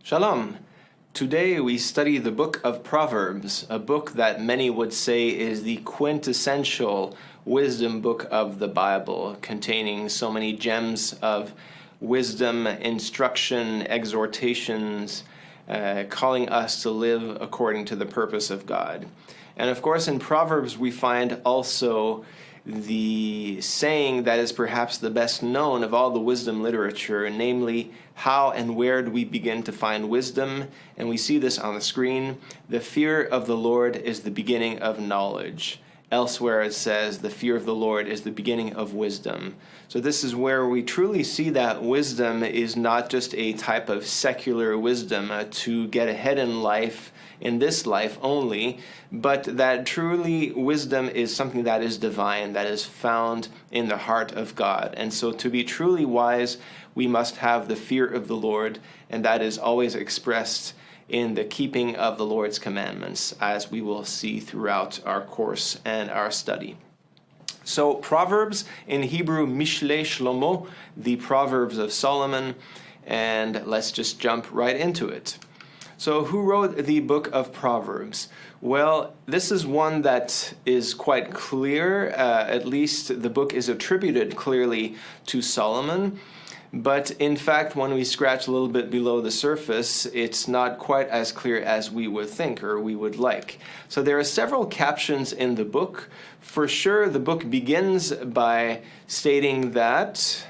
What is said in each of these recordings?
Shalom. Today we study the book of Proverbs, a book that many would say is the quintessential wisdom book of the Bible, containing so many gems of wisdom, instruction, exhortations, calling us to live according to the purpose of God. And of course, in Proverbs we find also the saying that is perhaps the best known of all the wisdom literature, namely, how and where do we begin to find wisdom? And we see this on the screen. The fear of the Lord is the beginning of knowledge. Elsewhere it says, the fear of the Lord is the beginning of wisdom. So this is where we truly see that wisdom is not just a type of secular wisdom to get ahead in life, in this life only, but that truly wisdom is something that is divine, that is found in the heart of God. And so to be truly wise, we must have the fear of the Lord, and that is always expressed in the keeping of the Lord's commandments, as we will see throughout our course and our study. So Proverbs, in Hebrew, Mishlei Shlomo, the Proverbs of Solomon, and let's just jump right into it. So who wrote the book of Proverbs? Well, this is one that is quite clear. At least the book is attributed clearly to Solomon. But in fact, when we scratch a little bit below the surface, it's not quite as clear as we would think or we would like. So there are several captions in the book. For sure, the book begins by stating that,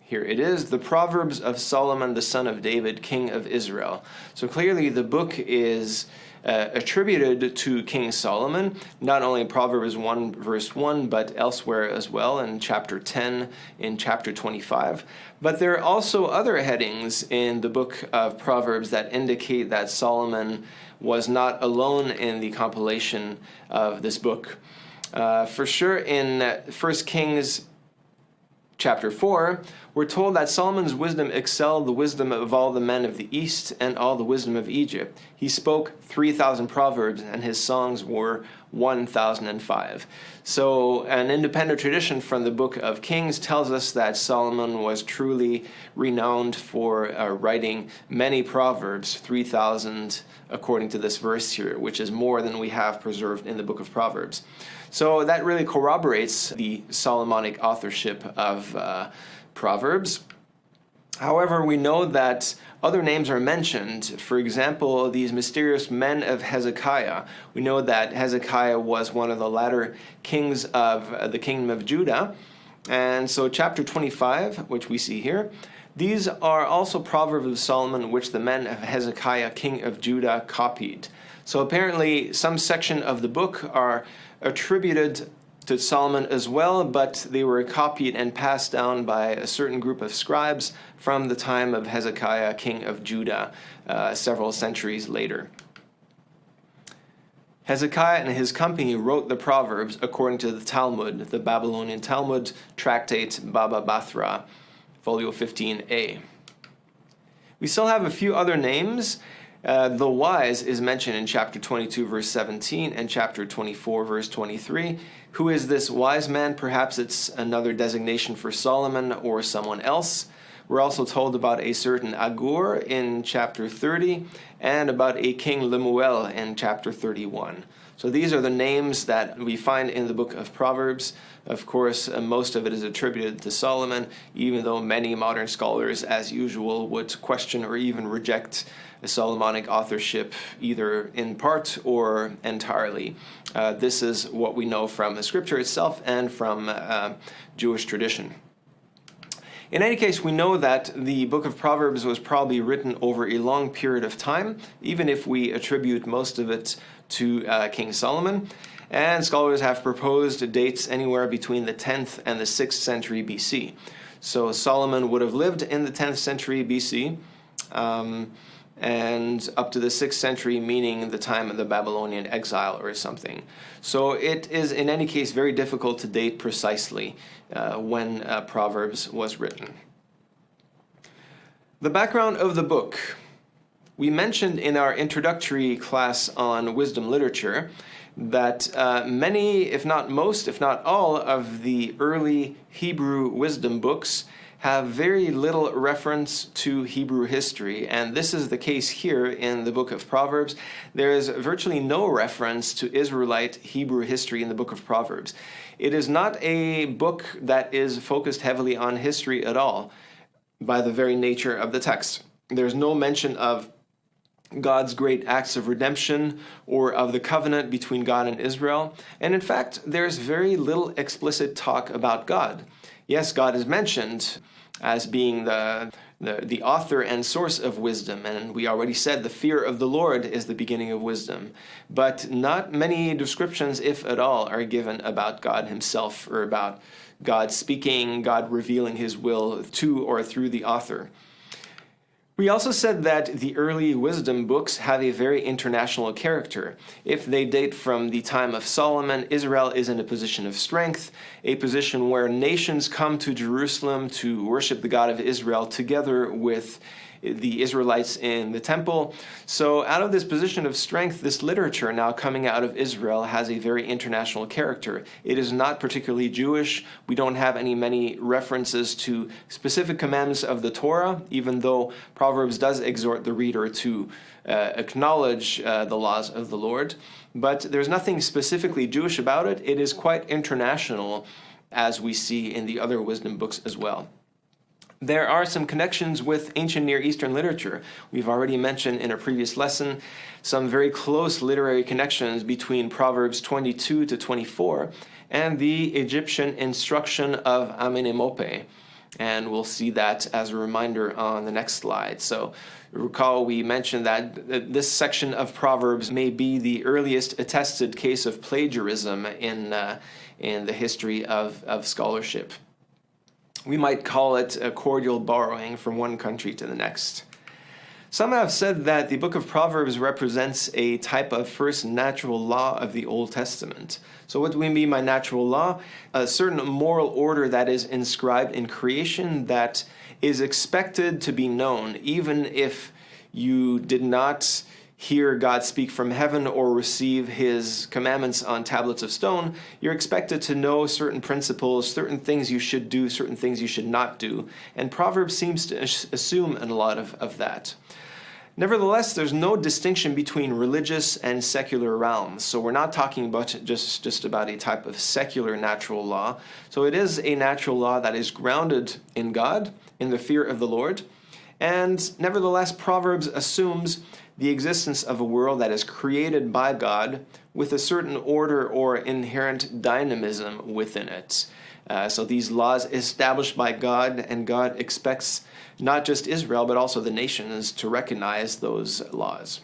here it is, the Proverbs of Solomon, the son of David, king of Israel. So clearly the book is attributed to King Solomon, not only Proverbs 1 verse 1, but elsewhere as well in chapter 10, in chapter 25. But there are also other headings in the book of Proverbs that indicate that Solomon was not alone in the compilation of this book. For sure, in 1 Kings chapter 4, we're told that Solomon's wisdom excelled the wisdom of all the men of the East and all the wisdom of Egypt. He spoke 3,000 proverbs, and his songs were 1,005. So an independent tradition from the book of Kings tells us that Solomon was truly renowned for writing many proverbs, 3,000 according to this verse here, which is more than we have preserved in the book of Proverbs. So that really corroborates the Solomonic authorship of Proverbs. However, we know that other names are mentioned. For example, these mysterious men of Hezekiah. We know that Hezekiah was one of the latter kings of the kingdom of Judah. And so chapter 25, which we see here, these are also Proverbs of Solomon, which the men of Hezekiah, king of Judah, copied. So apparently some section of the book are attributed to Solomon as well, but they were copied and passed down by a certain group of scribes from the time of Hezekiah, king of Judah, several centuries later. Hezekiah and his company wrote the Proverbs according to the Talmud, the Babylonian Talmud, Tractate Baba Bathra, Folio 15a. We still have a few other names. The wise is mentioned in chapter 22, verse 17, and chapter 24, verse 23. Who is this wise man? Perhaps it's another designation for Solomon or someone else. We're also told about a certain Agur in chapter 30 and about a king Lemuel in chapter 31. So these are the names that we find in the book of Proverbs. Of course, most of it is attributed to Solomon, even though many modern scholars, as usual, would question or even reject the Solomonic authorship either in part or entirely. This is what we know from the scripture itself and from Jewish tradition. In any case, we know that the book of Proverbs was probably written over a long period of time, even if we attribute most of it to King Solomon. And scholars have proposed dates anywhere between the 10th and the 6th century BC. So Solomon would have lived in the 10th century BC, and up to the 6th century, meaning the time of the Babylonian exile or something. So it is, in any case, very difficult to date precisely when Proverbs was written. The background of the book. We mentioned in our introductory class on wisdom literature that many, if not most, if not all, of the early Hebrew wisdom books have very little reference to Hebrew history, and this is the case here in the book of Proverbs. There is virtually no reference to Israelite Hebrew history in the book of Proverbs. It is not a book that is focused heavily on history at all by the very nature of the text. There's no mention of God's great acts of redemption or of the covenant between God and Israel. And in fact, there's very little explicit talk about God. Yes, God is mentioned as being the author and source of wisdom. And we already said the fear of the Lord is the beginning of wisdom. But not many descriptions, if at all, are given about God himself or about God speaking, God revealing his will to or through the author. We also said that the early wisdom books have a very international character. If they date from the time of Solomon, Israel is in a position of strength, a position where nations come to Jerusalem to worship the God of Israel together with the Israelites in the temple. So out of this position of strength, this literature now coming out of Israel has a very international character. It is not particularly Jewish. We don't have many references to specific commandments of the Torah, even though Proverbs does exhort the reader to acknowledge the laws of the Lord. But there's nothing specifically Jewish about it. It is quite international, as we see in the other wisdom books as well. There are some connections with ancient Near Eastern literature. We've already mentioned in a previous lesson some very close literary connections between Proverbs 22 to 24 and the Egyptian instruction of Amenemope. And we'll see that as a reminder on the next slide. So recall we mentioned that this section of Proverbs may be the earliest attested case of plagiarism in the history of scholarship. We might call it a cordial borrowing from one country to the next. Some have said that the book of Proverbs represents a type of first natural law of the Old Testament. So what do we mean by natural law? A certain moral order that is inscribed in creation that is expected to be known, even if you did not hear God speak from heaven or receive his commandments on tablets of stone. You're expected to know certain principles, certain things you should do, certain things you should not do. And Proverbs seems to assume a lot of that. Nevertheless, there's no distinction between religious and secular realms. So we're not talking about just about a type of secular natural law. So it is a natural law that is grounded in God, in the fear of the Lord. And nevertheless, Proverbs assumes the existence of a world that is created by God with a certain order or inherent dynamism within it. So these laws established by God, and God expects not just Israel, but also the nations to recognize those laws.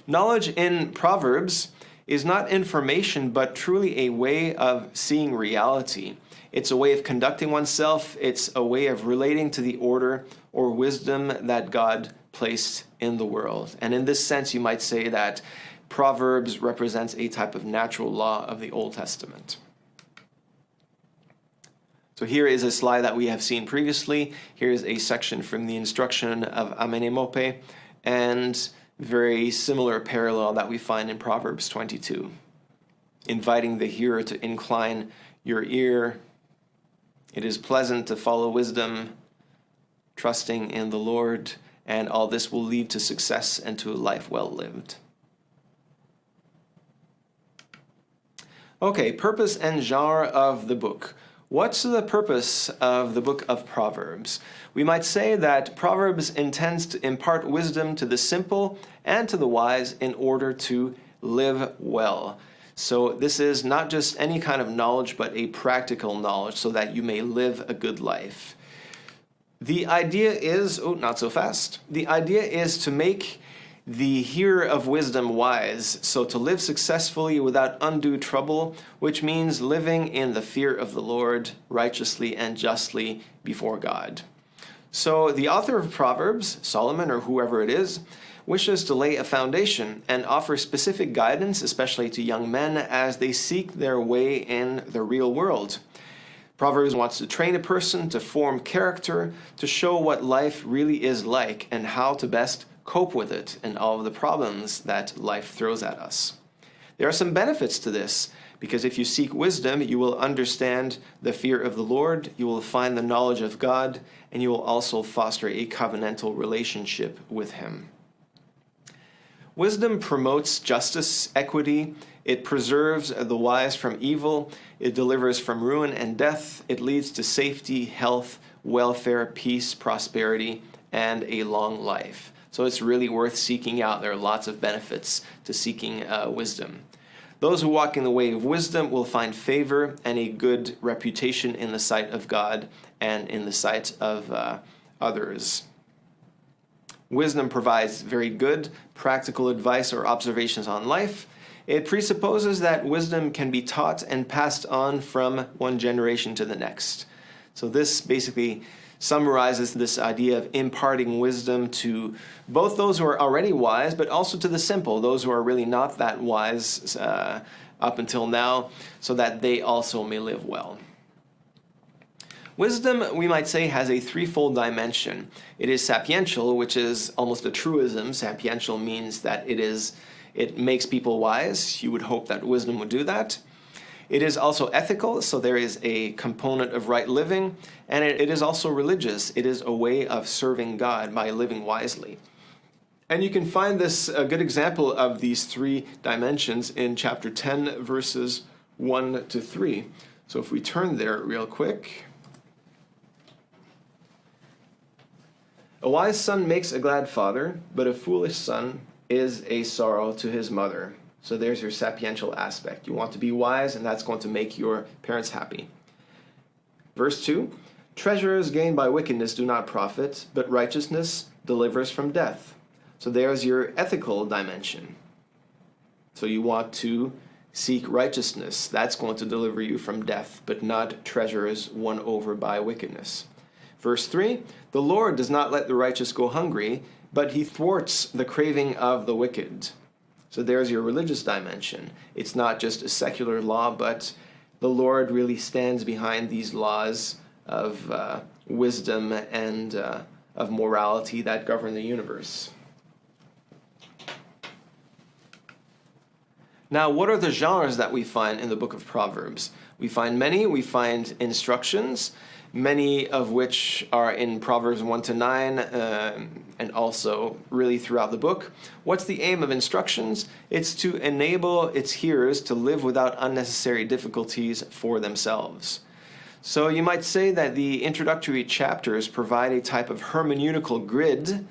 Knowledge in Proverbs is not information, but truly a way of seeing reality. It's a way of conducting oneself. It's a way of relating to the order or wisdom that God placed in the world. And in this sense, you might say that Proverbs represents a type of natural law of the Old Testament. So here is a slide that we have seen previously. Here's a section from the instruction of Amenemope, and very similar parallel that we find in Proverbs 22. Inviting the hearer to incline your ear. It is pleasant to follow wisdom, trusting in the Lord, and all this will lead to success and to a life well lived. Okay, purpose and genre of the book. What's the purpose of the book of Proverbs? We might say that Proverbs intends to impart wisdom to the simple and to the wise in order to live well. So this is not just any kind of knowledge, but a practical knowledge so that you may live a good life. The idea is, not so fast. The idea is to make the hearer of wisdom wise, so to live successfully without undue trouble, which means living in the fear of the Lord righteously and justly before God. So the author of Proverbs, Solomon or whoever it is, wishes to lay a foundation and offer specific guidance, especially to young men, as they seek their way in the real world. Proverbs wants to train a person to form character, to show what life really is like and how to best cope with it and all of the problems that life throws at us. There are some benefits to this, because if you seek wisdom, you will understand the fear of the Lord, you will find the knowledge of God, and you will also foster a covenantal relationship with Him. Wisdom promotes justice, equity. It preserves the wise from evil. It delivers from ruin and death. It leads to safety, health, welfare, peace, prosperity, and a long life. So it's really worth seeking out. There are lots of benefits to seeking wisdom. Those who walk in the way of wisdom will find favor and a good reputation in the sight of God and in the sight of others. Wisdom provides very good practical advice or observations on life. It presupposes that wisdom can be taught and passed on from one generation to the next. So this basically summarizes this idea of imparting wisdom to both those who are already wise, but also to the simple, those who are really not that wise up until now, so that they also may live well. Wisdom, we might say, has a threefold dimension. It is sapiential, which is almost a truism. Sapiential means that it makes people wise. You would hope that wisdom would do that. It is also ethical, so there is a component of right living, and it is also religious. It is a way of serving God by living wisely. And you can find this a good example of these three dimensions in chapter 10, verses 1 to 3. So if we turn there real quick. A wise son makes a glad father, but a foolish son is a sorrow to his mother. So there's your sapiential aspect. You want to be wise, and that's going to make your parents happy. Verse 2, treasures gained by wickedness do not profit, but righteousness delivers from death. So there's your ethical dimension. So you want to seek righteousness. That's going to deliver you from death, but not treasures won over by wickedness. Verse 3, the Lord does not let the righteous go hungry, but He thwarts the craving of the wicked. So there's your religious dimension. It's not just a secular law, but the Lord really stands behind these laws of wisdom and of morality that govern the universe. Now, what are the genres that we find in the book of Proverbs? We find many. We find instructions, many of which are in Proverbs 1 to 9, and also really throughout the book. What's the aim of instructions? It's to enable its hearers to live without unnecessary difficulties for themselves. So you might say that the introductory chapters provide a type of hermeneutical grid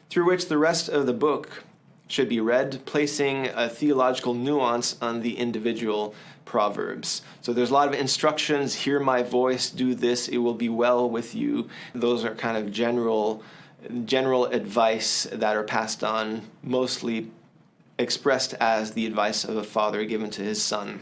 through which the rest of the book should be read, placing a theological nuance on the individual proverbs. So there's a lot of instructions: hear my voice, do this, it will be well with you. Those are kind of general advice that are passed on, mostly expressed as the advice of a father given to his son.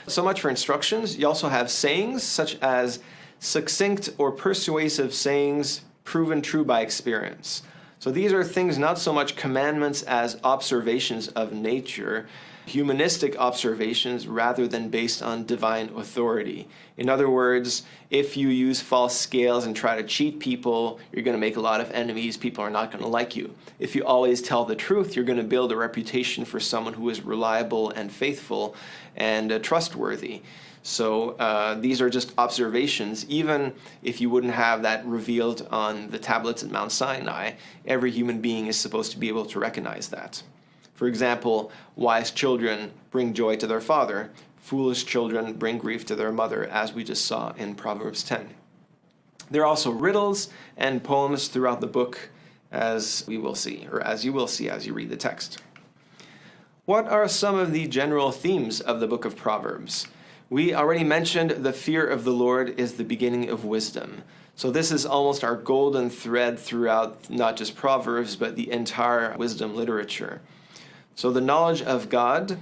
So much for instructions. You also have sayings, such as succinct or persuasive sayings proven true by experience. So these are things not so much commandments as observations of nature, humanistic observations rather than based on divine authority. In other words, if you use false scales and try to cheat people, you're going to make a lot of enemies. People are not going to like you. If you always tell the truth, you're going to build a reputation for someone who is reliable and faithful and trustworthy. So these are just observations. Even if you wouldn't have that revealed on the tablets at Mount Sinai, every human being is supposed to be able to recognize that. For example, wise children bring joy to their father. Foolish children bring grief to their mother, as we just saw in Proverbs 10. There are also riddles and poems throughout the book, as we will see, or as you will see as you read the text. What are some of the general themes of the book of Proverbs? We already mentioned the fear of the Lord is the beginning of wisdom. So this is almost our golden thread throughout not just Proverbs, but the entire wisdom literature. So the knowledge of God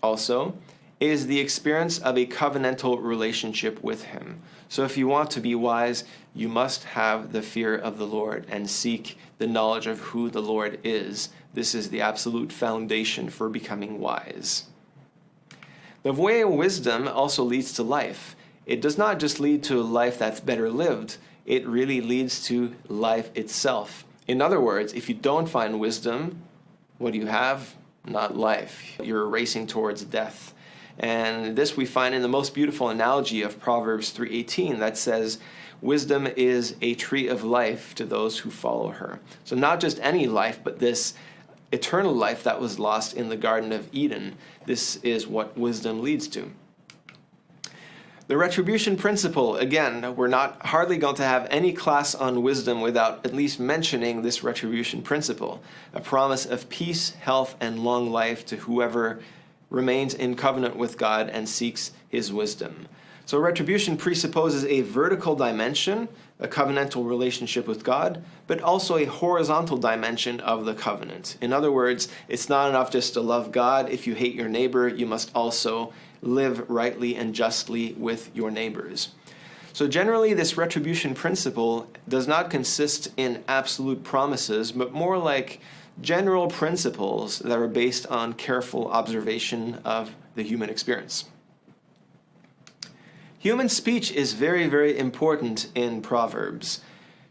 also is the experience of a covenantal relationship with Him. So if you want to be wise, you must have the fear of the Lord and seek the knowledge of who the Lord is. This is the absolute foundation for becoming wise. The way of wisdom also leads to life. It does not just lead to a life that's better lived, it really leads to life itself. In other words, if you don't find wisdom, what do you have? not life. You're racing towards death. And this we find in the most beautiful analogy of Proverbs 3:18 that says, wisdom is a tree of life to those who follow her. So not just any life, but this eternal life that was lost in the Garden of Eden. This is what wisdom leads to. The retribution principle, again, we're not hardly going to have any class on wisdom without at least mentioning this retribution principle, a promise of peace, health, and long life to whoever remains in covenant with God and seeks his wisdom. So retribution presupposes a vertical dimension, a covenantal relationship with God, but also a horizontal dimension of the covenant. In other words, it's not enough just to love God. If you hate your neighbor, you must also live rightly and justly with your neighbors. So generally, this retribution principle does not consist in absolute promises, but more like general principles that are based on careful observation of the human experience. Human speech is very, very important in Proverbs.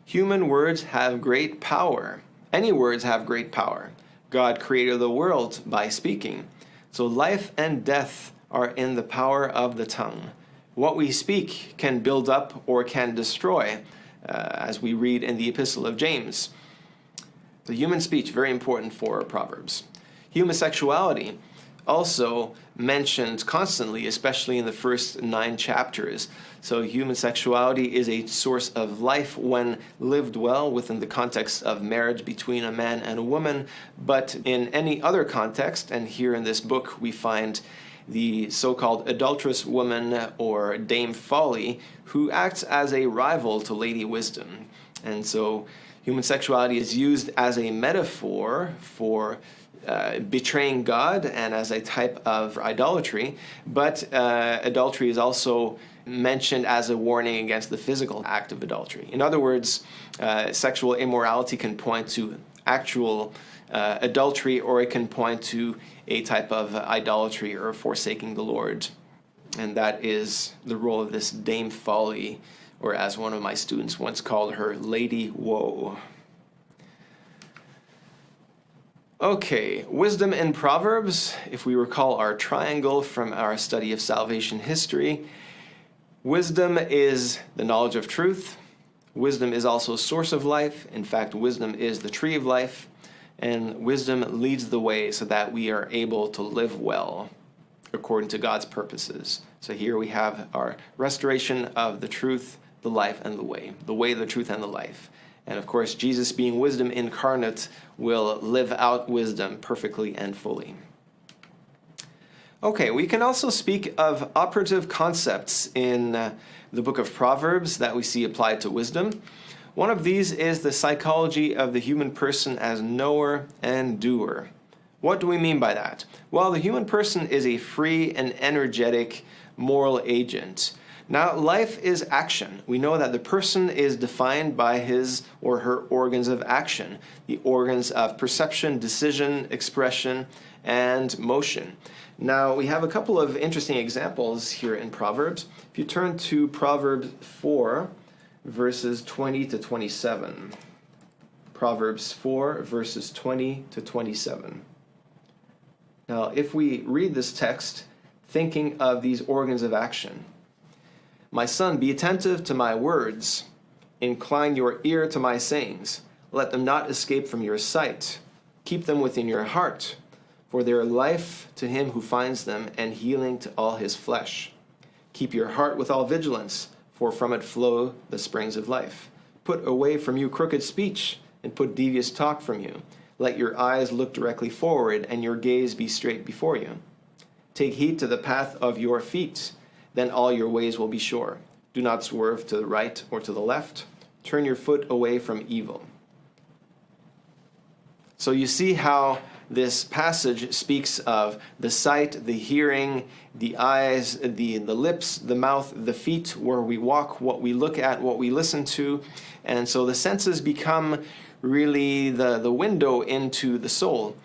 Human words have great power. Any words have great power. God created the world by speaking. So life and death are in the power of the tongue. What we speak can build up or can destroy, as we read in the Epistle of James. The human speech, very important for Proverbs. Homosexuality, also mentioned constantly, especially in the first 9 chapters. So homosexuality is a source of life when lived well within the context of marriage between a man and a woman. But in any other context, and here in this book we find the so-called adulterous woman or Dame Folly, who acts as a rival to Lady Wisdom. And so homosexuality is used as a metaphor for betraying God and as a type of idolatry, but adultery is also mentioned as a warning against the physical act of adultery. In other words, sexual immorality can point to actual adultery, or it can point to a type of idolatry or forsaking the Lord. And that is the role of this Dame Folly, or as one of my students once called her, Lady Woe. Okay, wisdom in Proverbs. If we recall our triangle from our study of salvation history, wisdom is the knowledge of truth. Wisdom is also a source of life. In fact, wisdom is the tree of life. And wisdom leads the way so that we are able to live well according to God's purposes. So here we have our restoration of the truth, the life, and the way, the truth, and the life. And of course, Jesus, being wisdom incarnate, will live out wisdom perfectly and fully. Okay, we can also speak of operative concepts in the book of Proverbs that we see applied to wisdom. One of these is the psychology of the human person as knower and doer. What do we mean by that? Well, the human person is a free and energetic moral agent. Now, life is action. We know that the person is defined by his or her organs of action, the organs of perception, decision, expression, and motion. Now, we have a couple of interesting examples here in Proverbs. If you turn to Proverbs 4, verses 20 to 27. Proverbs 4, verses 20 to 27. Now, if we read this text, thinking of these organs of action, my son, be attentive to my words. Incline your ear to my sayings. Let them not escape from your sight. Keep them within your heart, for they are life to him who finds them and healing to all his flesh. Keep your heart with all vigilance, for from it flow the springs of life. Put away from you crooked speech, and put devious talk from you. Let your eyes look directly forward, and your gaze be straight before you. Take heed to the path of your feet, then all your ways will be sure. Do not swerve to the right or to the left. Turn your foot away from evil. So you see how this passage speaks of the sight, the hearing, the eyes, the lips, the mouth, the feet, where we walk, what we look at, what we listen to. And so the senses become really the window into the soul.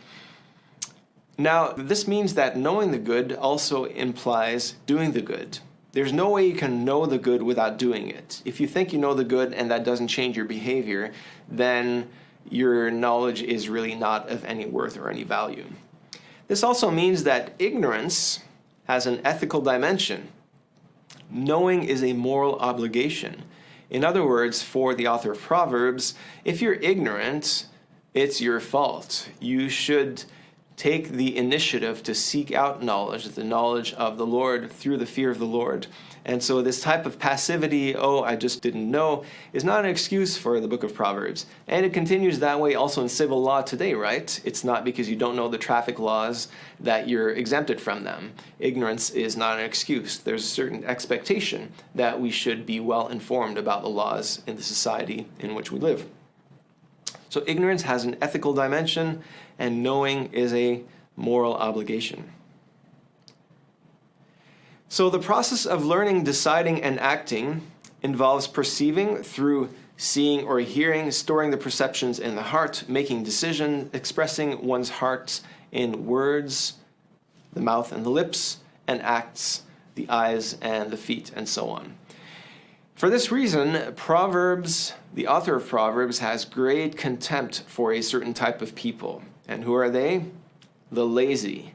Now, this means that knowing the good also implies doing the good. There's no way you can know the good without doing it. If you think you know the good and that doesn't change your behavior, then your knowledge is really not of any worth or any value. This also means that ignorance has an ethical dimension. Knowing is a moral obligation. In other words, for the author of Proverbs, if you're ignorant, it's your fault. You should take the initiative to seek out knowledge, the knowledge of the Lord through the fear of the Lord. And so this type of passivity, oh, I just didn't know, is not an excuse for the book of Proverbs. And it continues that way also in civil law today, right? It's not because you don't know the traffic laws that you're exempted from them. Ignorance is not an excuse. There's a certain expectation that we should be well informed about the laws in the society in which we live. So ignorance has an ethical dimension, and knowing is a moral obligation. So the process of learning, deciding, and acting involves perceiving through seeing or hearing, storing the perceptions in the heart, making decisions, expressing one's heart in words, the mouth and the lips, and acts, the eyes and the feet, and so on. For this reason, Proverbs, the author of Proverbs, has great contempt for a certain type of people. And who are they? The lazy,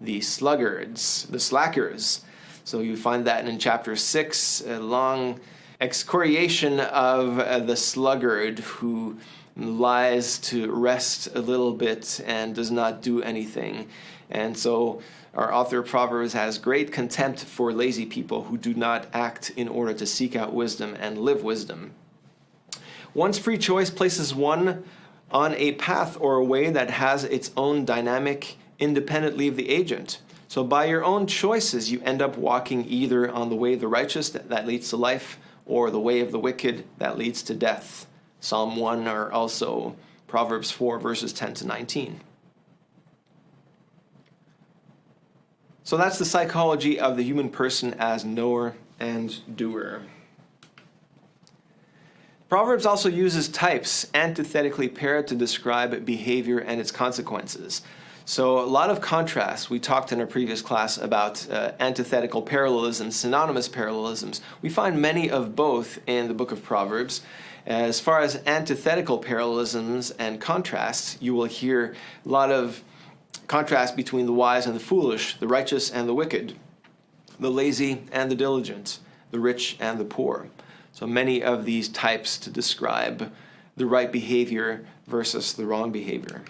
the sluggards, the slackers. So you find that in chapter 6, a long excoriation of the sluggard who lies to rest a little bit and does not do anything. And so our author of Proverbs has great contempt for lazy people who do not act in order to seek out wisdom and live wisdom. One's free choice places one on a path or a way that has its own dynamic independently of the agent. So by your own choices, you end up walking either on the way of the righteous that leads to life, or the way of the wicked that leads to death. Psalm 1 or also Proverbs 4, verses 10 to 19. So that's the psychology of the human person as knower and doer. Proverbs also uses types antithetically paired to describe behavior and its consequences. So a lot of contrast. We talked in our previous class about antithetical parallelisms, synonymous parallelisms. We find many of both in the book of Proverbs. As far as antithetical parallelisms and contrasts, you will hear a lot of contrast between the wise and the foolish, the righteous and the wicked, the lazy and the diligent, the rich and the poor. So many of these types to describe the right behavior versus the wrong behavior.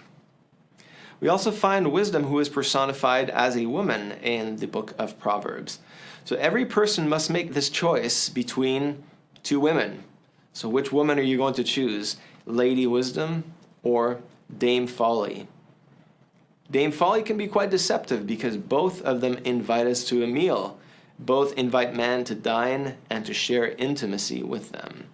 We also find wisdom who is personified as a woman in the book of Proverbs. So every person must make this choice between two women. So which woman are you going to choose? Lady Wisdom or Dame Folly? Dame Folly can be quite deceptive because both of them invite us to a meal. Both invite man to dine and to share intimacy with them,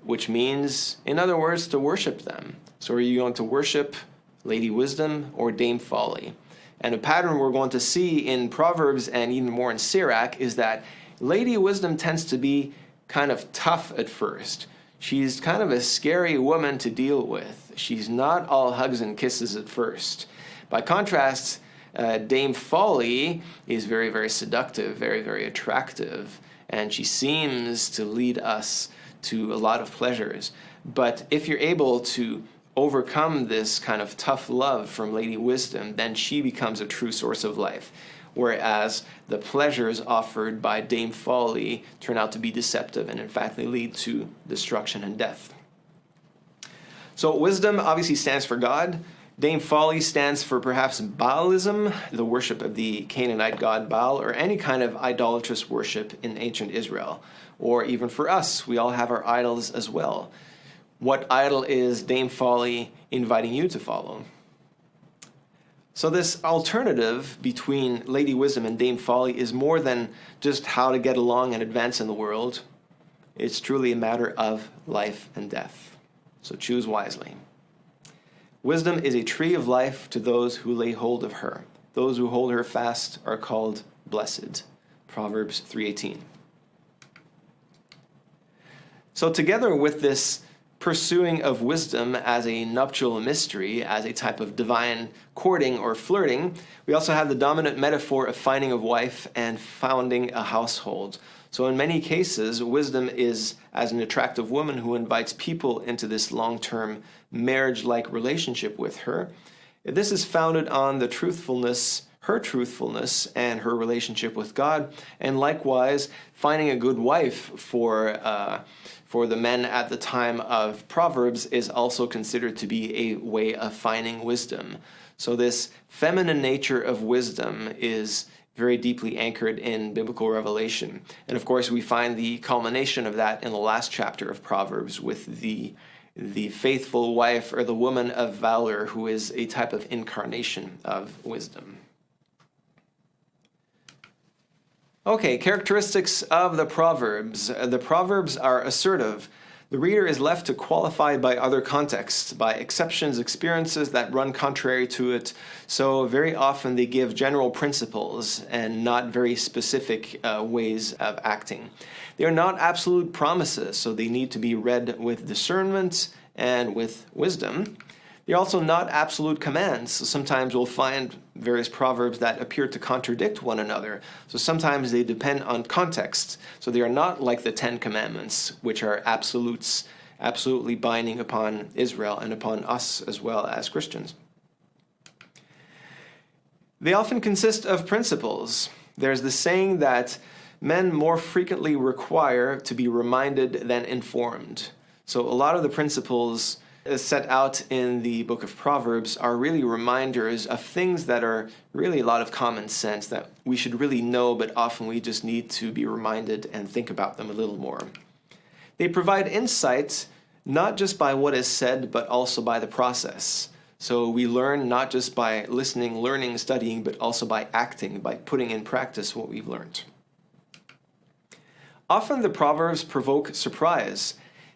which means, in other words, to worship them. So are you going to worship Lady Wisdom or Dame Folly? And a pattern we're going to see in Proverbs and even more in Sirach is that Lady Wisdom tends to be kind of tough at first. She's kind of a scary woman to deal with. She's not all hugs and kisses at first. By contrast, Dame Folly is very, very seductive, very, very attractive, and she seems to lead us to a lot of pleasures. But if you're able to overcome this kind of tough love from Lady Wisdom, then she becomes a true source of life. Whereas the pleasures offered by Dame Folly turn out to be deceptive, and in fact they lead to destruction and death. So wisdom obviously stands for God. Dame Folly stands for perhaps Baalism, the worship of the Canaanite god Baal, or any kind of idolatrous worship in ancient Israel. Or even for us, we all have our idols as well. What idol is Dame Folly inviting you to follow? So this alternative between Lady Wisdom and Dame Folly is more than just how to get along and advance in the world. It's truly a matter of life and death. So choose wisely. Wisdom is a tree of life to those who lay hold of her. Those who hold her fast are called blessed. Proverbs 3:18. So together with this pursuing of wisdom as a nuptial mystery, as a type of divine courting or flirting, we also have the dominant metaphor of finding a wife and founding a household. So in many cases, wisdom is as an attractive woman who invites people into this long-term marriage-like relationship with her. This is founded on the her truthfulness and her relationship with God, and likewise finding a good wife for the men at the time of Proverbs is also considered to be a way of finding wisdom. So this feminine nature of wisdom is very deeply anchored in biblical revelation. And of course, we find the culmination of that in the last chapter of Proverbs with the faithful wife, or the woman of valor, who is a type of incarnation of wisdom. Okay, characteristics of the Proverbs. The Proverbs are assertive. The reader is left to qualify by other contexts, by exceptions, experiences that run contrary to it. So very often they give general principles and not very specific ways of acting. They are not absolute promises, so they need to be read with discernment and with wisdom. They're also not absolute commands. So sometimes we'll find various proverbs that appear to contradict one another. So sometimes they depend on context. So they are not like the Ten Commandments, which are absolutely binding upon Israel and upon us as well as Christians. They often consist of principles. There's the saying that men more frequently require to be reminded than informed. So a lot of the principles set out in the book of Proverbs are really reminders of things that are really a lot of common sense that we should really know, but often we just need to be reminded and think about them a little more. They provide insight not just by what is said, but also by the process. So we learn not just by listening, learning, studying, but also by acting, by putting in practice what we've learned. Often the Proverbs provoke surprise.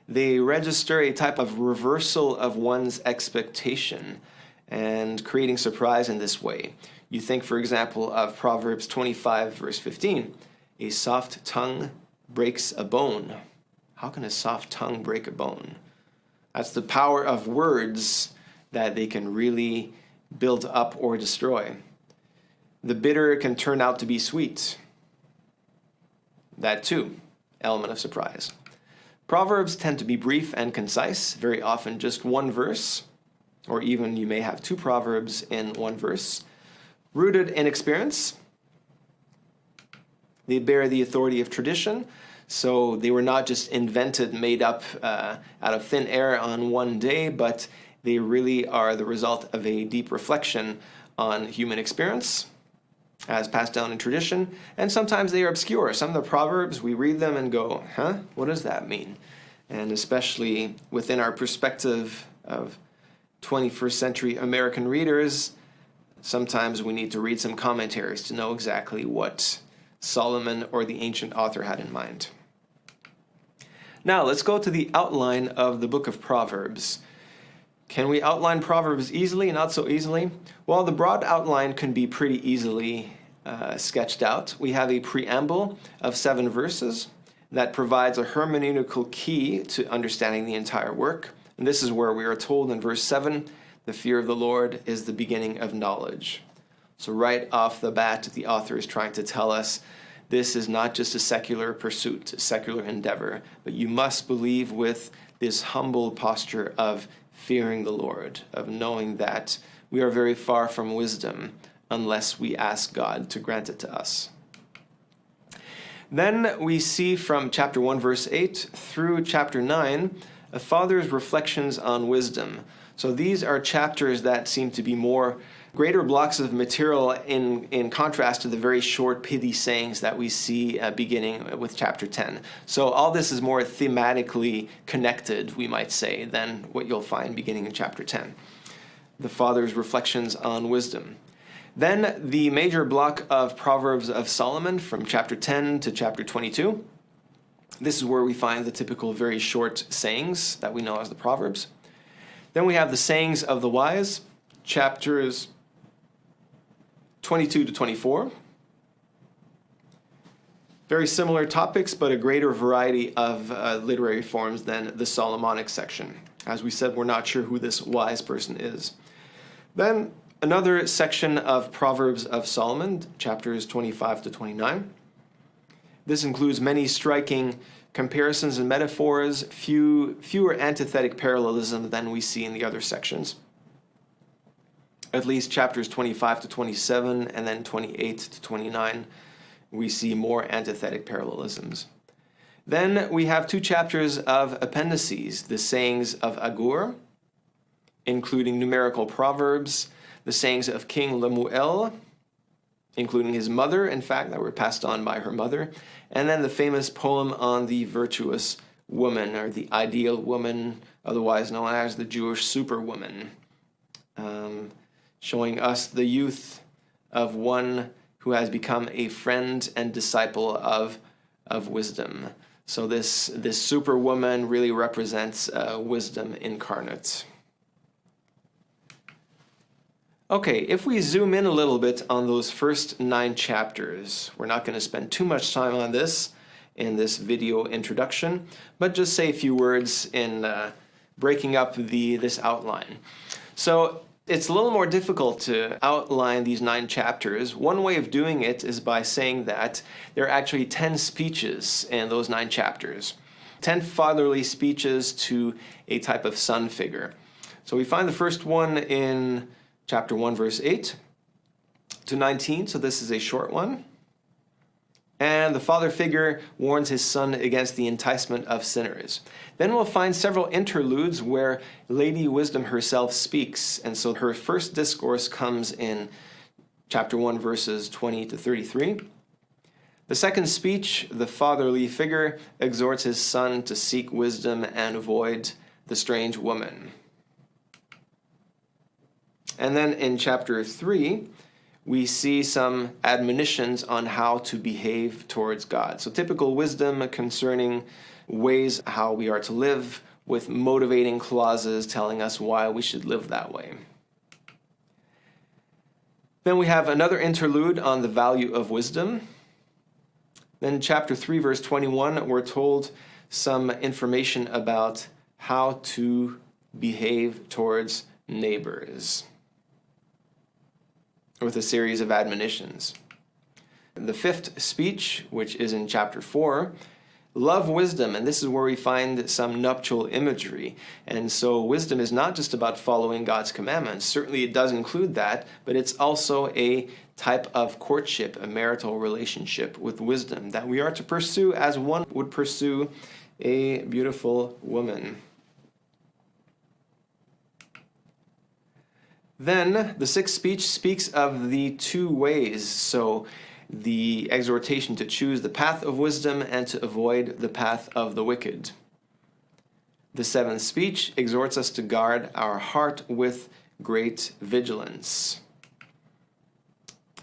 They register a type of reversal of one's expectation and creating surprise in this way. You think, for example, of Proverbs 25, verse 15. A soft tongue breaks a bone. How can a soft tongue break a bone? That's the power of words, that they can really build up or destroy. The bitter can turn out to be sweet. That too, element of surprise. Proverbs tend to be brief and concise, very often just one verse, or even you may have two proverbs in one verse. Rooted in experience, they bear the authority of tradition, so they were not just invented, made up out of thin air on one day, but they really are the result of a deep reflection on human experience, as passed down in tradition, and sometimes they are obscure. Some of the Proverbs, we read them and go, what does that mean? And especially within our perspective of 21st century American readers, sometimes we need to read some commentaries to know exactly what Solomon or the ancient author had in mind. Now, let's go to the outline of the book of Proverbs. Can we outline Proverbs easily? Not so easily. Well, the broad outline can be pretty easily sketched out. We have a preamble of 7 verses that provides a hermeneutical key to understanding the entire work. And this is where we are told in verse 7, the fear of the Lord is the beginning of knowledge. So right off the bat, the author is trying to tell us this is not just a secular pursuit, a secular endeavor, but you must believe with this humble posture of fearing the Lord, of knowing that we are very far from wisdom unless we ask God to grant it to us. Then we see from chapter 1, verse 8 through chapter 9, a father's reflections on wisdom. So these are chapters that seem to be greater blocks of material in contrast to the very short, pithy sayings that we see beginning with chapter 10. So all this is more thematically connected, we might say, than what you'll find beginning in chapter 10. The father's reflections on wisdom. Then the major block of Proverbs of Solomon from chapter 10 to chapter 22. This is where we find the typical very short sayings that we know as the Proverbs. Then we have the sayings of the wise, chapters 22 to 24. Very similar topics, but a greater variety of literary forms than the Solomonic section. As we said, we're not sure who this wise person is. Then another section of Proverbs of Solomon, chapters 25 to 29. This includes many striking comparisons and metaphors, fewer antithetic parallelism than we see in the other sections. at least chapters 25 to 27, and then 28 to 29, we see more antithetic parallelisms. Then we have 2 chapters of appendices, the sayings of Agur, including numerical proverbs, the sayings of King Lemuel, including his mother, in fact, that were passed on by her mother, and then the famous poem on the virtuous woman, or the ideal woman, otherwise known as the Jewish superwoman, showing us the youth of one who has become a friend and disciple of wisdom. So this superwoman really represents wisdom incarnate. Okay, if we zoom in a little bit on those first 9 chapters, we're not going to spend too much time on this in this video introduction, but just say a few words in breaking up this outline. So it's a little more difficult to outline these 9 chapters. One way of doing it is by saying that there are actually 10 speeches in those 9 chapters. 10 fatherly speeches to a type of son figure. So we find the first one in chapter 1, verse 8 to 19, so this is a short one. And the father figure warns his son against the enticement of sinners. Then we'll find several interludes where Lady Wisdom herself speaks. And so her first discourse comes in chapter 1, verses 20 to 33. The second speech, the fatherly figure exhorts his son to seek wisdom and avoid the strange woman. And then in chapter 3, we see some admonitions on how to behave towards God. So typical wisdom concerning ways how we are to live, with motivating clauses telling us why we should live that way. Then we have another interlude on the value of wisdom. Then chapter 3, verse 21, we're told some information about how to behave towards neighbors, with a series of admonitions. The 5th speech, which is in chapter 4, love wisdom, and this is where we find some nuptial imagery. And so wisdom is not just about following God's commandments. Certainly it does include that, but it's also a type of courtship, a marital relationship with wisdom that we are to pursue as one would pursue a beautiful woman. Then the 6th speech speaks of the 2 ways, so the exhortation to choose the path of wisdom and to avoid the path of the wicked. The 7th speech exhorts us to guard our heart with great vigilance.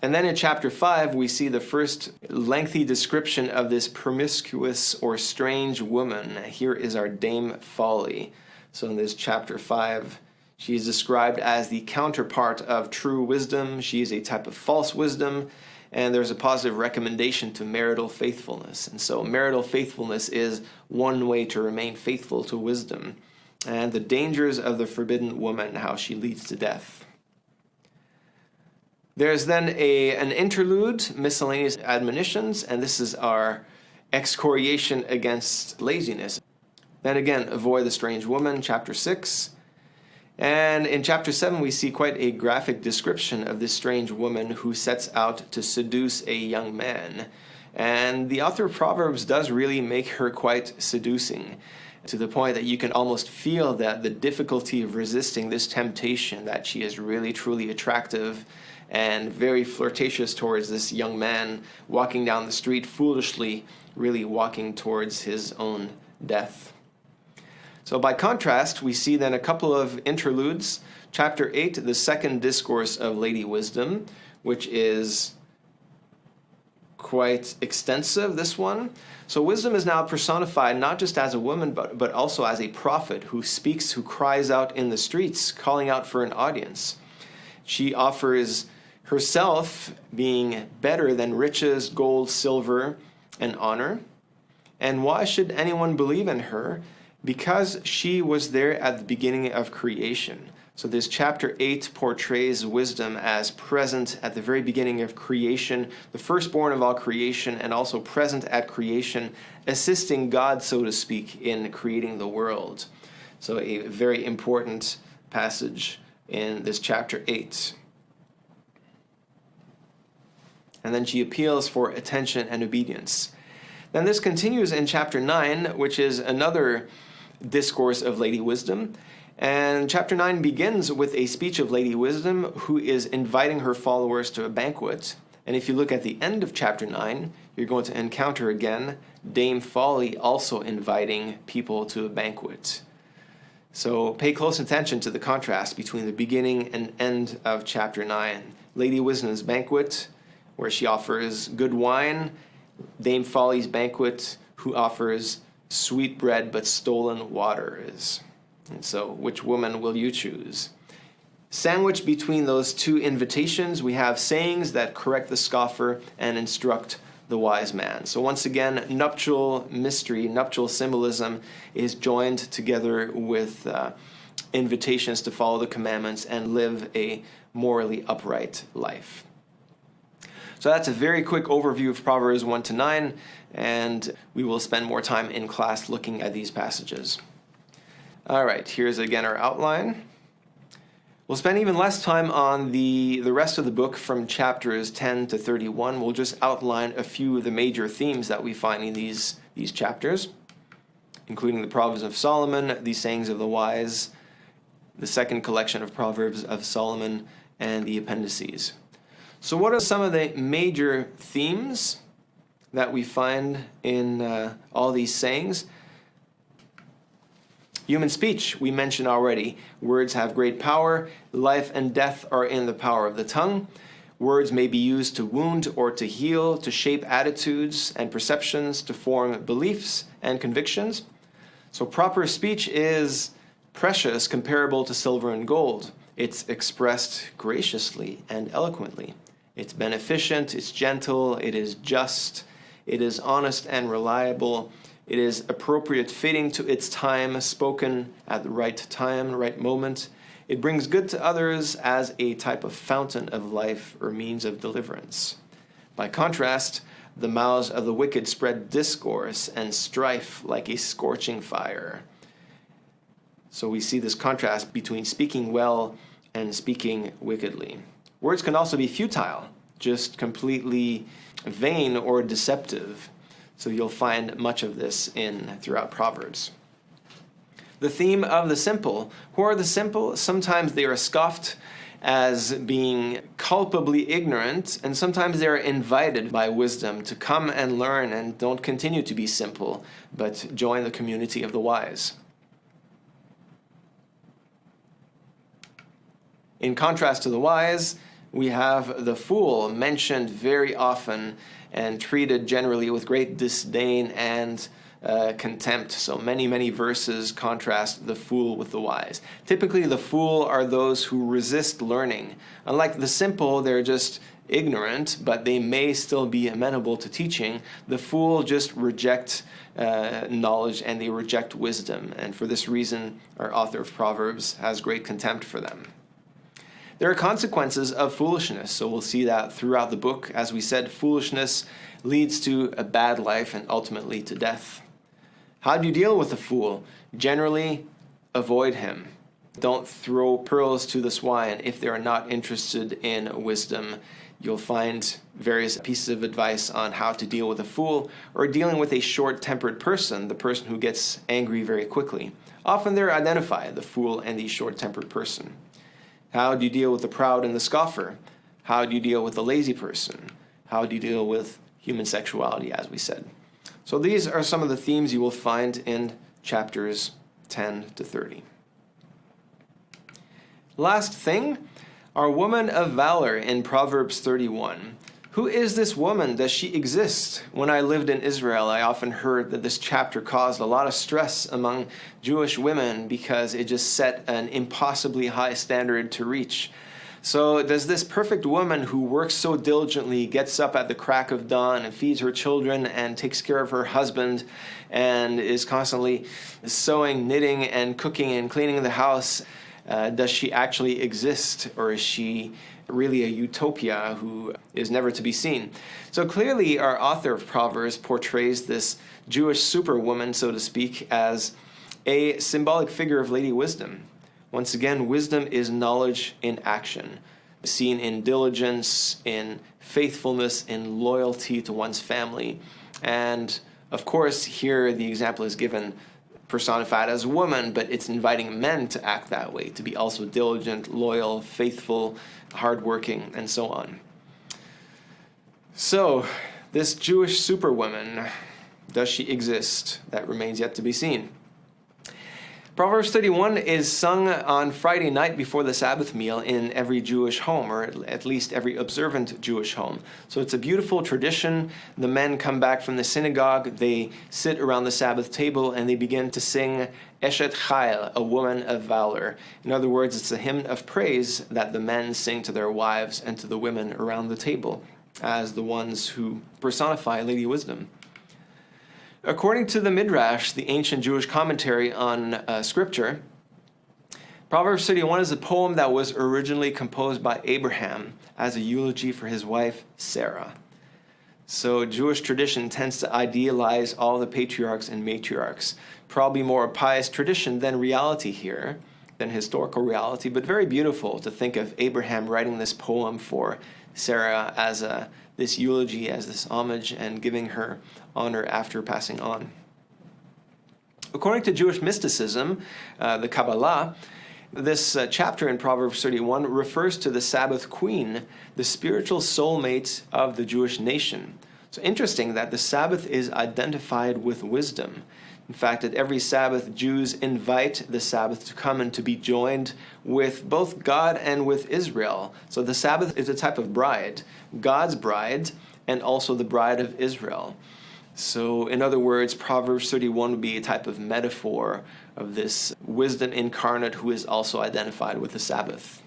And then in chapter 5, we see the first lengthy description of this promiscuous or strange woman. Here is our Dame Folly. So in this chapter 5, she is described as the counterpart of true wisdom. She is a type of false wisdom, and there's a positive recommendation to marital faithfulness. And so marital faithfulness is one way to remain faithful to wisdom, and the dangers of the forbidden woman, how she leads to death. There's then an interlude, miscellaneous admonitions, and this is our excoriation against laziness. Then again, avoid the strange woman, chapter 6. And in chapter 7, we see quite a graphic description of this strange woman who sets out to seduce a young man. And the author of Proverbs does really make her quite seducing, to the point that you can almost feel that the difficulty of resisting this temptation, that she is really truly attractive and very flirtatious towards this young man walking down the street foolishly, really walking towards his own death. So by contrast, we see then a couple of interludes. Chapter 8, the second discourse of Lady Wisdom, which is quite extensive, this one. So wisdom is now personified not just as a woman, but also as a prophet who speaks, who cries out in the streets, calling out for an audience. She offers herself being better than riches, gold, silver, and honor. And why should anyone believe in her? Because she was there at the beginning of creation. So this chapter 8 portrays wisdom as present at the very beginning of creation, the firstborn of all creation, and also present at creation, assisting God, so to speak, in creating the world. So a very important passage in this chapter 8. And then she appeals for attention and obedience. Then this continues in chapter 9, which is another discourse of Lady Wisdom. And chapter 9 begins with a speech of Lady Wisdom, who is inviting her followers to a banquet. And if you look at the end of chapter 9, you're going to encounter again Dame Folly also inviting people to a banquet. So pay close attention to the contrast between the beginning and end of chapter 9. Lady Wisdom's banquet, where she offers good wine. Dame Folly's banquet, who offers sweet bread but stolen waters. And so, which woman will you choose? Sandwiched between those two invitations, we have sayings that correct the scoffer and instruct the wise man. So once again, nuptial mystery, nuptial symbolism is joined together with invitations to follow the commandments and live a morally upright life. So that's a very quick overview of Proverbs 1 to 9, and we will spend more time in class looking at these passages. All right, here's again our outline. We'll spend even less time on the rest of the book from chapters 10 to 31. We'll just outline a few of the major themes that we find in these chapters, including the Proverbs of Solomon, the sayings of the wise, the second collection of Proverbs of Solomon, and the appendices. So what are some of the major themes that we find in all these sayings? Human speech, we mentioned already. Words have great power. Life and death are in the power of the tongue. Words may be used to wound or to heal, to shape attitudes and perceptions, to form beliefs and convictions. So proper speech is precious, comparable to silver and gold. It's expressed graciously and eloquently. It's beneficent, it's gentle, it is just, it is honest and reliable. It is appropriate, fitting to its time, spoken at the right time, right moment. It brings good to others as a type of fountain of life or means of deliverance. By contrast, the mouths of the wicked spread discourse and strife like a scorching fire. So we see this contrast between speaking well and speaking wickedly. Words can also be futile, just completely vain or deceptive. So you'll find much of this throughout Proverbs. The theme of the simple. Who are the simple? Sometimes they are scoffed as being culpably ignorant, and sometimes they are invited by wisdom to come and learn and don't continue to be simple, but join the community of the wise. In contrast to the wise, we have the fool, mentioned very often and treated generally with great disdain and contempt. So many verses contrast the fool with the wise. Typically, the fool are those who resist learning. Unlike the simple, they're just ignorant, but they may still be amenable to teaching. The fool just reject knowledge and they reject wisdom. And for this reason, our author of Proverbs has great contempt for them. There are consequences of foolishness, so we'll see that throughout the book. As we said, foolishness leads to a bad life and ultimately to death. How do you deal with a fool? Generally, avoid him. Don't throw pearls to the swine if they are not interested in wisdom. You'll find various pieces of advice on how to deal with a fool or dealing with a short-tempered person, the person who gets angry very quickly. Often they're identified, the fool and the short-tempered person. How do you deal with the proud and the scoffer? How do you deal with the lazy person? How do you deal with human sexuality, as we said? So these are some of the themes you will find in chapters 10 to 30. Last thing, our woman of valor in Proverbs 31. Who is this woman? Does she exist? When I lived in Israel, I often heard that this chapter caused a lot of stress among Jewish women because it just set an impossibly high standard to reach. So does this perfect woman who works so diligently, gets up at the crack of dawn and feeds her children and takes care of her husband and is constantly sewing, knitting, and cooking and cleaning the house, does she actually exist, or is she really a utopia who is never to be seen? So clearly our author of Proverbs portrays this Jewish superwoman, so to speak, as a symbolic figure of Lady Wisdom. Once again, wisdom is knowledge in action, seen in diligence, in faithfulness, in loyalty to one's family. And of course, here the example is given personified as a woman, but it's inviting men to act that way, to be also diligent, loyal, faithful, hardworking, and so on. So, this Jewish superwoman, does she exist? That remains yet to be seen. Proverbs 31 is sung on Friday night before the Sabbath meal in every Jewish home, or at least every observant Jewish home. So it's a beautiful tradition. The men come back from the synagogue, they sit around the Sabbath table, and they begin to sing Eshet Chayil, a woman of valor. In other words, it's a hymn of praise that the men sing to their wives and to the women around the table as the ones who personify Lady Wisdom. According to the Midrash, the ancient Jewish commentary on Scripture, Proverbs 31 is a poem that was originally composed by Abraham as a eulogy for his wife, Sarah. So Jewish tradition tends to idealize all the patriarchs and matriarchs. Probably more a pious tradition than reality here, than historical reality, but very beautiful to think of Abraham writing this poem for Sarah as this eulogy, as this homage, and giving her honor after passing on. According to Jewish mysticism, the Kabbalah, this chapter in Proverbs 31 refers to the Sabbath queen, the spiritual soulmate of the Jewish nation. So interesting that the Sabbath is identified with wisdom. In fact, at every Sabbath, Jews invite the Sabbath to come and to be joined with both God and with Israel. So the Sabbath is a type of bride, God's bride, and also the bride of Israel. So in other words, Proverbs 31 would be a type of metaphor of this wisdom incarnate who is also identified with the Sabbath.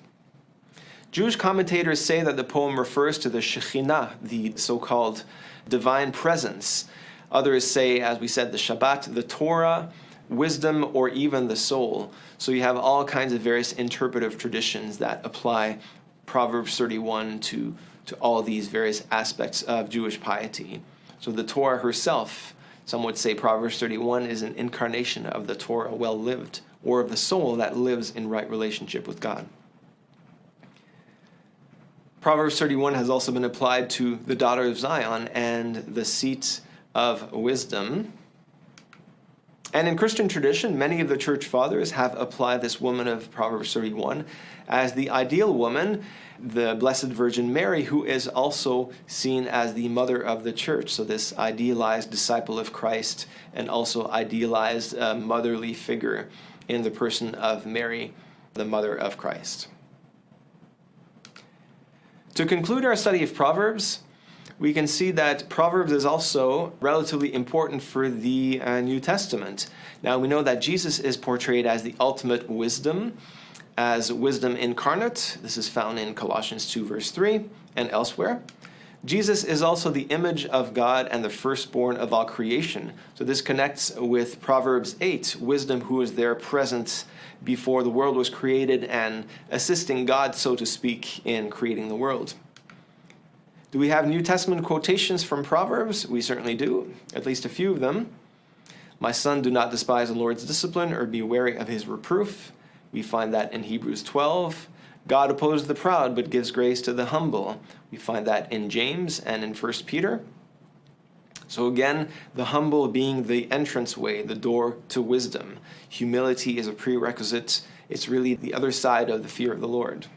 Jewish commentators say that the poem refers to the Shekhinah, the so-called divine presence. Others say, as we said, the Shabbat, the Torah, wisdom, or even the soul. So you have all kinds of various interpretive traditions that apply Proverbs 31 to all these various aspects of Jewish piety. So the Torah herself, some would say Proverbs 31 is an incarnation of the Torah well lived, or of the soul that lives in right relationship with God. Proverbs 31 has also been applied to the daughter of Zion and the seat of wisdom. And in Christian tradition, many of the church fathers have applied this woman of Proverbs 31 as the ideal woman, the Blessed Virgin Mary, who is also seen as the mother of the church. So this idealized disciple of Christ and also idealized motherly figure in the person of Mary, the mother of Christ. To conclude our study of Proverbs, we can see that Proverbs is also relatively important for the New Testament. Now, we know that Jesus is portrayed as the ultimate wisdom, as wisdom incarnate. This is found in Colossians 2, verse 3, and elsewhere. Jesus is also the image of God and the firstborn of all creation. So this connects with Proverbs 8, wisdom who is there present before the world was created and assisting God, so to speak, in creating the world. Do we have New Testament quotations from Proverbs? We certainly do, at least a few of them. My son, do not despise the Lord's discipline or be wary of his reproof. We find that in Hebrews 12. God opposes the proud but gives grace to the humble. We find that in James and in 1 Peter. So again, the humble being the entranceway, the door to wisdom. Humility is a prerequisite. It's really the other side of the fear of the Lord.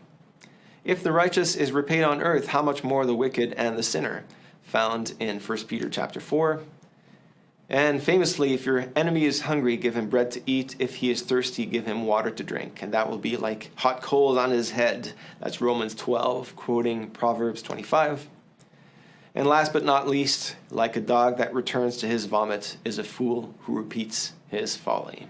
If the righteous is repaid on earth, how much more the wicked and the sinner? Found in 1 Peter chapter 4. And famously, if your enemy is hungry, give him bread to eat. If he is thirsty, give him water to drink. And that will be like hot coals on his head. That's Romans 12, quoting Proverbs 25. And last but not least, like a dog that returns to his vomit is a fool who repeats his folly.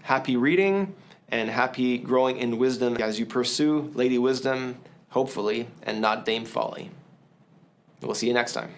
Happy reading and happy growing in wisdom as you pursue Lady Wisdom, hopefully, and not Dame Folly. We'll see you next time.